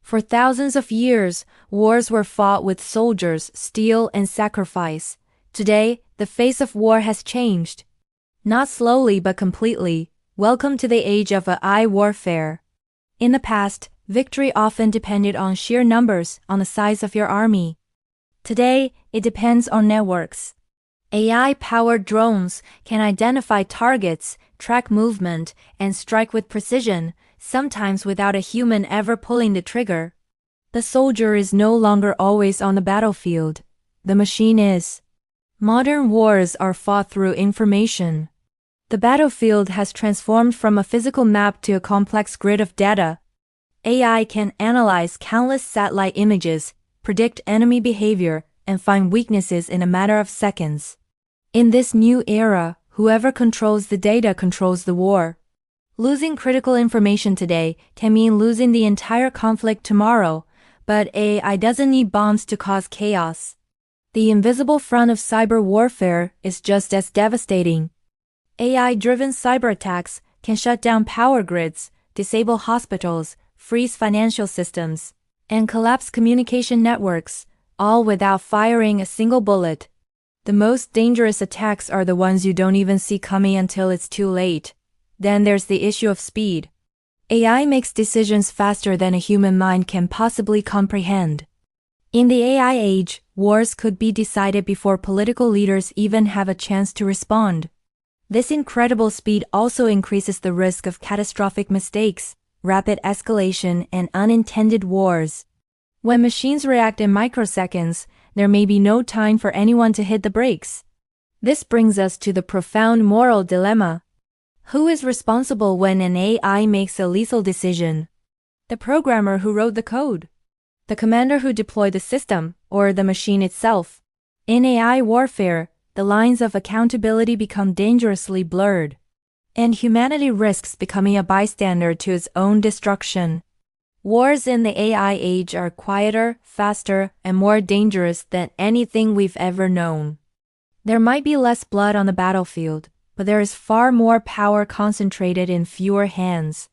For thousands of years, wars were fought with soldiers, steel, and sacrifice. Today, the face of war has changed. Not slowly but completely. Welcome to the age of AI warfare. In the past, victory often depended on sheer numbers, on the size of your army. Today, it depends on networks. AI-powered drones can identify targets, track movement, and strike with precision, sometimes without a human ever pulling the trigger. The soldier is no longer always on the battlefield. The machine is. Modern wars are fought through information. The battlefield has transformed from a physical map to a complex grid of data. AI can analyze countless satellite images, predict enemy behavior, and find weaknesses in a matter of seconds. In this new era, whoever controls the data controls the war. Losing critical information today can mean losing the entire conflict tomorrow, but AI doesn't need bombs to cause chaos. The invisible front of cyber warfare is just as devastating. AI-driven cyber attacks can shut down power grids, disable hospitals, freeze financial systems, and collapse communication networks, all without firing a single bullet. The most dangerous attacks are the ones you don't even see coming until it's too late. Then there's the issue of speed. AI makes decisions faster than a human mind can possibly comprehend. In the AI age, wars could be decided before political leaders even have a chance to respond. This incredible speed also increases the risk of catastrophic mistakes, rapid escalation, and unintended wars. When machines react in microseconds, there may be no time for anyone to hit the brakes. This brings us to the profound moral dilemma. Who is responsible when an AI makes a lethal decision? The programmer who wrote the code? The commander who deployed the system, or the machine itself? In AI warfare, the lines of accountability become dangerously blurred, and humanity risks becoming a bystander to its own destruction. Wars in the AI age are quieter, faster, and more dangerous than anything we've ever known. There might be less blood on the battlefield, but there is far more power concentrated in fewer hands.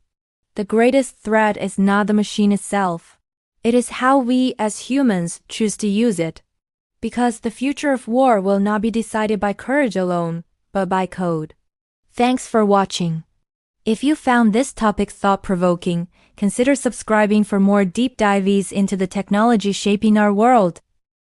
The greatest threat is not the machine itself. It is how we as humans choose to use it. Because the future of war will not be decided by courage alone, but by code. Thanks for watching. If you found this topic thought-provoking, consider subscribing for more deep dives into the technology shaping our world.